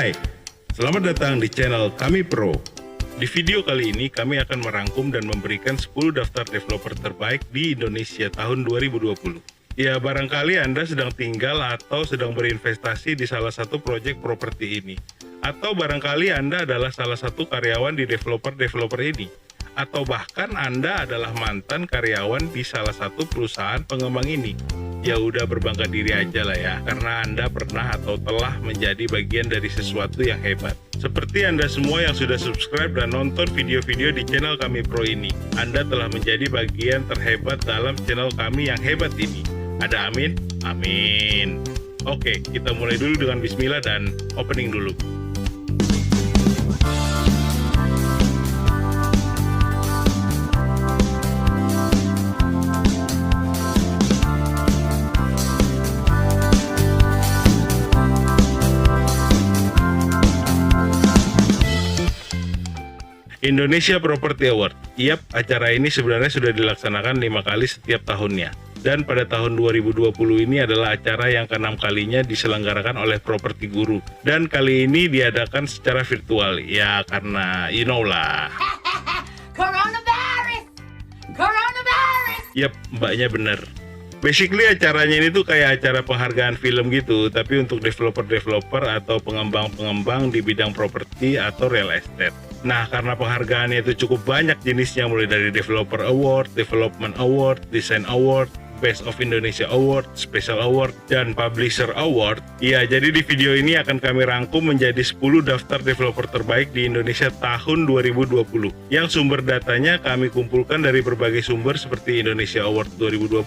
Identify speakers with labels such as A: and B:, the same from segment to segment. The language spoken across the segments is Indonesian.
A: Hai, selamat datang di channel Kami Pro. Di video kali ini kami akan merangkum dan memberikan 10 daftar developer terbaik di Indonesia tahun 2020. Ya, barangkali Anda sedang tinggal atau sedang berinvestasi di salah satu proyek properti ini. Atau barangkali Anda adalah salah satu karyawan di developer-developer ini. Atau bahkan Anda adalah mantan karyawan di salah satu perusahaan pengembang ini. Ya udah, berbangga diri aja lah ya, karena Anda pernah atau telah menjadi bagian dari sesuatu yang hebat. Seperti Anda semua yang sudah subscribe dan nonton video-video di channel Kami Pro ini, Anda telah menjadi bagian terhebat dalam channel kami yang hebat ini. Ada amin? Amin. Oke, kita mulai dulu dengan bismillah dan opening dulu. Indonesia Property Award. Yap, acara ini sebenarnya sudah dilaksanakan 5 kali setiap tahunnya. Dan pada tahun 2020 ini adalah acara yang ke-6 kalinya diselenggarakan oleh Properti Guru. Dan kali ini diadakan secara virtual. Ya, karena you know lah.
B: Coronavirus! Coronavirus!
A: Yap, mbaknya bener. Basically acaranya ini tuh kayak acara penghargaan film gitu, tapi untuk developer-developer atau pengembang-pengembang di bidang properti atau real estate. Nah, karena penghargaannya itu cukup banyak jenisnya, mulai dari Developer Award, Development Award, Design Award, Best of Indonesia Award, Special Award, dan Publisher Award. Ya, jadi di video ini akan kami rangkum menjadi 10 daftar developer terbaik di Indonesia tahun 2020. Yang sumber datanya kami kumpulkan dari berbagai sumber seperti Indonesia Award 2020,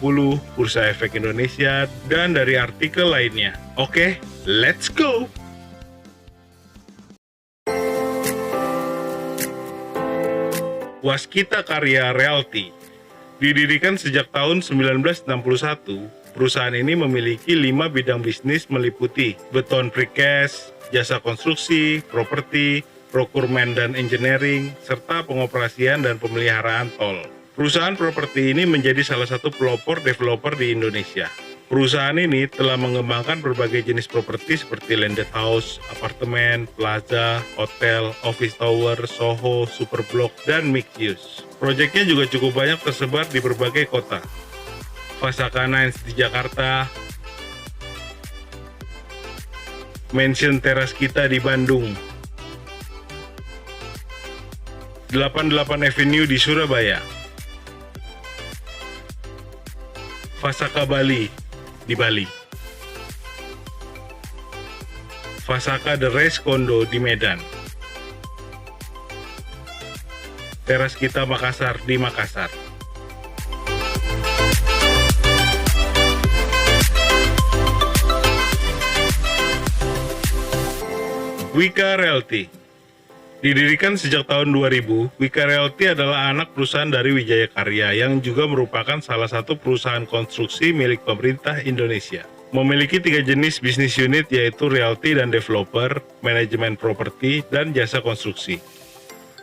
A: Bursa Efek Indonesia, dan dari artikel lainnya. Oke, let's go! Waskita Karya Realty. Didirikan sejak tahun 1961, perusahaan ini memiliki 5 bidang bisnis meliputi beton precast, jasa konstruksi, properti, procurement dan engineering, serta pengoperasian dan pemeliharaan tol. Perusahaan properti ini menjadi salah satu pelopor developer di Indonesia. Perusahaan ini telah mengembangkan berbagai jenis properti seperti landed house, apartemen, plaza, hotel, office tower, Soho, superblok, dan mixed use. Proyeknya juga cukup banyak tersebar di berbagai kota. Fasaka Nines di Jakarta, Mansion Teras Kita di Bandung, 88 Avenue di Surabaya, Fasaka Bali di Bali, Fasaka The Race Kondo di Medan, Teras Kita Makassar di Makassar. Wika Realty. Didirikan sejak tahun 2000, Wika Realty adalah anak perusahaan dari Wijaya Karya yang juga merupakan salah satu perusahaan konstruksi milik pemerintah Indonesia. Memiliki 3 jenis bisnis unit yaitu realty dan developer, manajemen properti, dan jasa konstruksi.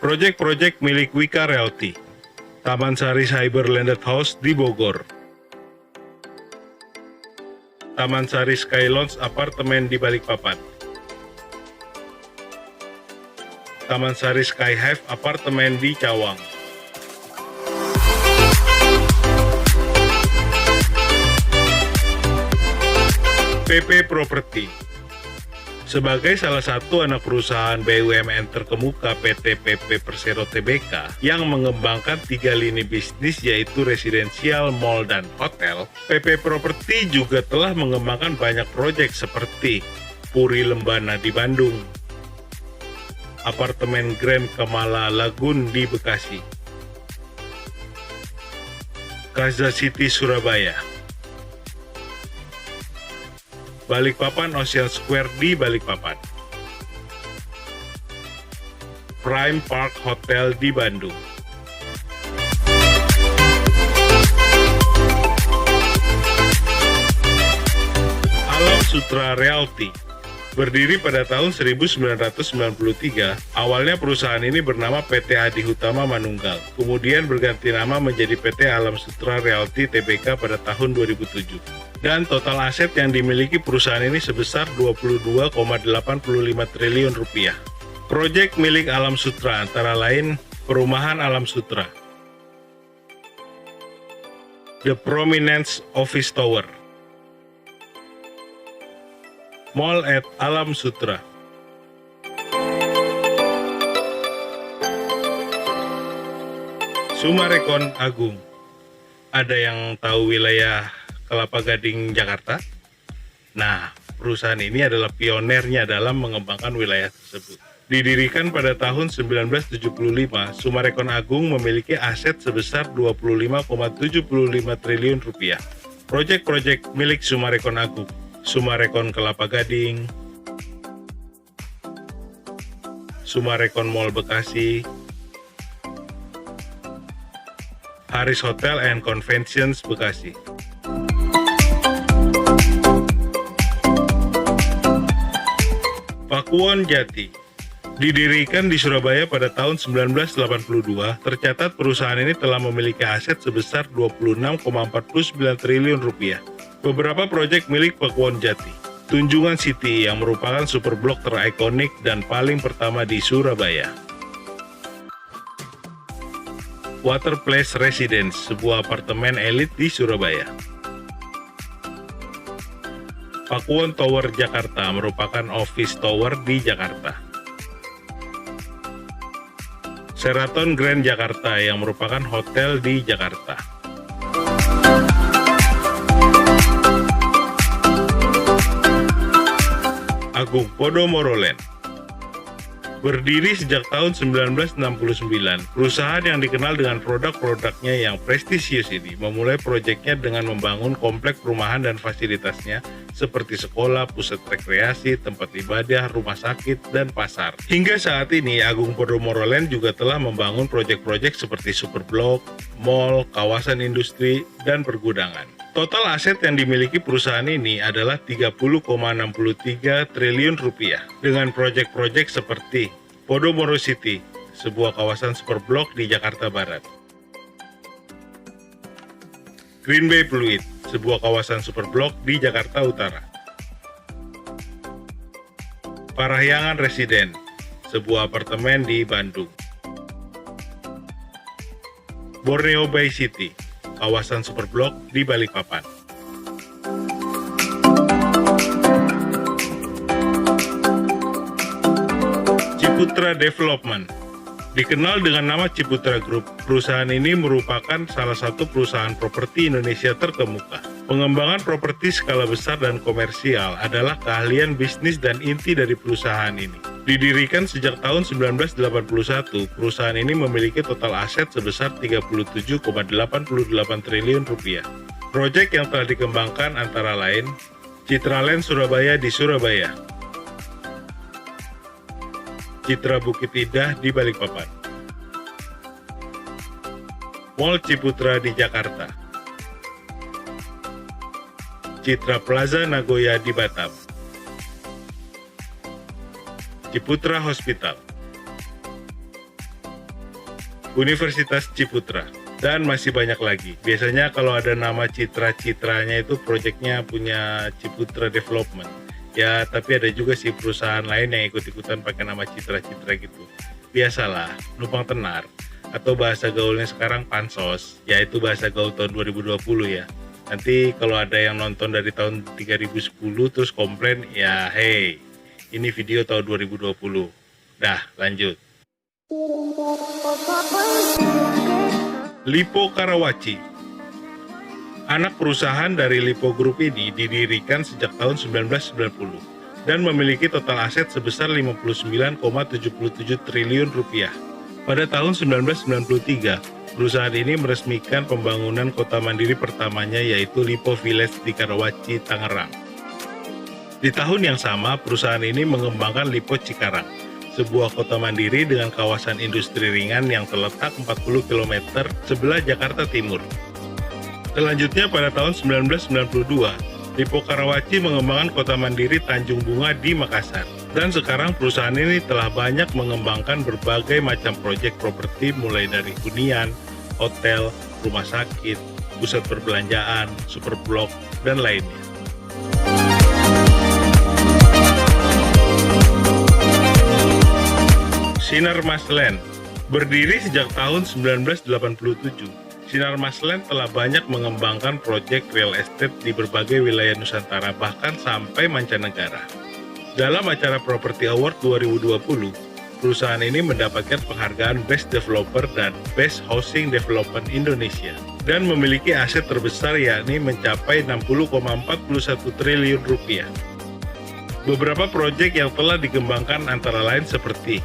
A: Proyek-proyek milik Wika Realty. Taman Sari Cyber Landed House di Bogor, Taman Sari Sky Lounge Apartemen di Balikpapan, Taman Sari Sky Hive Apartemen di Cawang. PP Property. Sebagai salah satu anak perusahaan BUMN terkemuka PT PP Persero Tbk yang mengembangkan 3 lini bisnis yaitu residensial, mall, dan hotel, PP Property juga telah mengembangkan banyak proyek seperti Puri Lembana di Bandung, Apartemen Grand Kamala Lagoon di Bekasi, Kaza City Surabaya, Balikpapan Ocean Square di Balikpapan, Prime Park Hotel di Bandung, Alam Sutra Realty. Berdiri pada tahun 1993, awalnya perusahaan ini bernama PT Adi Hutama Manunggal, kemudian berganti nama menjadi PT Alam Sutra Realty Tbk pada tahun 2007. Dan total aset yang dimiliki perusahaan ini sebesar 22,85 triliun rupiah. Proyek milik Alam Sutra antara lain Perumahan Alam Sutra, The Prominence Office Tower, Mall at Alam Sutra, Summarecon Agung. Ada yang tahu wilayah Kelapa Gading, Jakarta? Nah, perusahaan ini adalah pionernya dalam mengembangkan wilayah tersebut. Didirikan pada tahun 1975, Summarecon Agung memiliki aset sebesar 25,75 triliun rupiah. Proyek-proyek milik Summarecon Agung: Summarecon Kelapa Gading, Summarecon Mall Bekasi, Haris Hotel and Conventions Bekasi. Pakuwon Jati didirikan di Surabaya pada tahun 1982. Tercatat perusahaan ini telah memiliki aset sebesar 26,49 triliun rupiah. Beberapa proyek milik Pakuwon Jati: Tunjungan City yang merupakan superblok terikonik dan paling pertama di Surabaya, Water Place Residence, sebuah apartemen elit di Surabaya, Pakuwon Tower Jakarta merupakan office tower di Jakarta, Sheraton Grand Jakarta yang merupakan hotel di Jakarta, Agung Podomoro Land. Berdiri sejak tahun 1969, perusahaan yang dikenal dengan produk-produknya yang prestisius ini memulai proyeknya dengan membangun komplek perumahan dan fasilitasnya seperti sekolah, pusat rekreasi, tempat ibadah, rumah sakit, dan pasar. Hingga saat ini, Agung Podomoro Land juga telah membangun proyek-proyek seperti superblok, mall, kawasan industri, dan pergudangan. Total aset yang dimiliki perusahaan ini adalah 30,63 triliun rupiah dengan proyek-proyek seperti Podomoro City, sebuah kawasan superblok di Jakarta Barat, Green Bay Pluit, sebuah kawasan superblok di Jakarta Utara, Parahyangan Residen, sebuah apartemen di Bandung, Borneo Bay City, kawasan superblok di Balikpapan, Ciputra Development. Dikenal dengan nama Ciputra Group, perusahaan ini merupakan salah satu perusahaan properti Indonesia terkemuka. Pengembangan properti skala besar dan komersial adalah keahlian bisnis dan inti dari perusahaan ini. Didirikan sejak tahun 1981, perusahaan ini memiliki total aset sebesar 37,88 triliun rupiah. Proyek yang telah dikembangkan antara lain Citraland Surabaya di Surabaya, Citra Bukit Indah di Balikpapan, Mall Ciputra di Jakarta, Citra Plaza Nagoya di Batam, Ciputra Hospital, Universitas Ciputra, dan masih banyak lagi. Biasanya kalau ada nama Citra-Citranya itu proyeknya punya Ciputra Development. Ya, tapi ada juga sih perusahaan lain yang ikut-ikutan pakai nama Citra-Citra gitu. Biasalah, numpang tenar. Atau bahasa gaulnya sekarang pansos, yaitu bahasa gaul tahun 2020 ya. Nanti kalau ada yang nonton dari tahun 3010 terus komplain, ya hey, ini video tahun 2020. Dah, lanjut. Lippo Karawaci. Anak perusahaan dari Lippo Group ini didirikan sejak tahun 1990 dan memiliki total aset sebesar 59,77 triliun rupiah. Pada tahun 1993, perusahaan ini meresmikan pembangunan kota mandiri pertamanya yaitu Lippo Village di Karawaci, Tangerang. Di tahun yang sama, perusahaan ini mengembangkan Lippo Cikarang, sebuah kota mandiri dengan kawasan industri ringan yang terletak 40 km sebelah Jakarta Timur. Selanjutnya pada tahun 1992, Lipo Karawaci mengembangkan kota mandiri Tanjung Bunga di Makassar. Dan sekarang perusahaan ini telah banyak mengembangkan berbagai macam proyek properti mulai dari hunian, hotel, rumah sakit, pusat perbelanjaan, superblok, dan lainnya. Sinarmas Land berdiri sejak tahun 1987. Sinarmas Land telah banyak mengembangkan proyek real estate di berbagai wilayah Nusantara bahkan sampai mancanegara. Dalam acara Property Award 2020, perusahaan ini mendapatkan penghargaan Best Developer dan Best Housing Development Indonesia dan memiliki aset terbesar yakni mencapai 60,41 triliun rupiah. Beberapa proyek yang telah dikembangkan antara lain seperti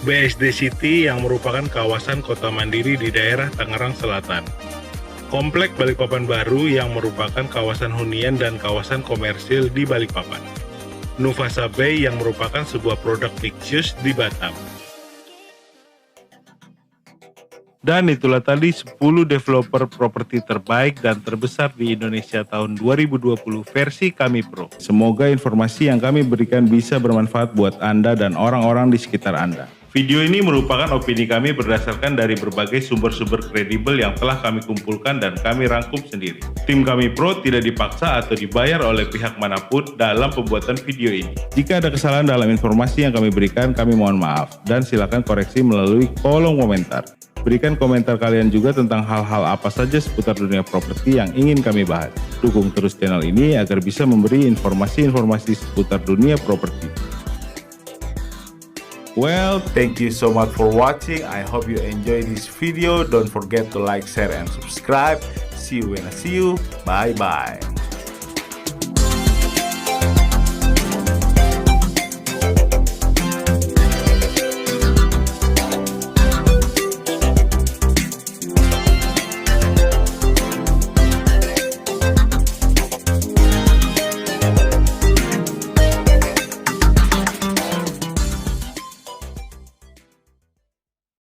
A: BSD City yang merupakan kawasan kota mandiri di daerah Tangerang Selatan, Komplek Balikpapan Baru yang merupakan kawasan hunian dan kawasan komersil di Balikpapan, Nuvasa Bay yang merupakan sebuah produk mixed use di Batam. Dan itulah tadi 10 developer properti terbaik dan terbesar di Indonesia tahun 2020 versi Kami Pro. Semoga informasi yang kami berikan bisa bermanfaat buat Anda dan orang-orang di sekitar Anda. Video ini merupakan opini kami berdasarkan dari berbagai sumber-sumber kredibel yang telah kami kumpulkan dan kami rangkum sendiri. Tim Kami Pro tidak dipaksa atau dibayar oleh pihak manapun dalam pembuatan video ini. Jika ada kesalahan dalam informasi yang kami berikan, kami mohon maaf dan silakan koreksi melalui kolom komentar. Berikan komentar kalian juga tentang hal-hal apa saja seputar dunia properti yang ingin kami bahas. Dukung terus channel ini agar bisa memberi informasi-informasi seputar dunia properti.
C: Well, thank you so much for watching. I hope you enjoy this video. Don't forget to like, share, and subscribe. See you when I see you. Bye-bye.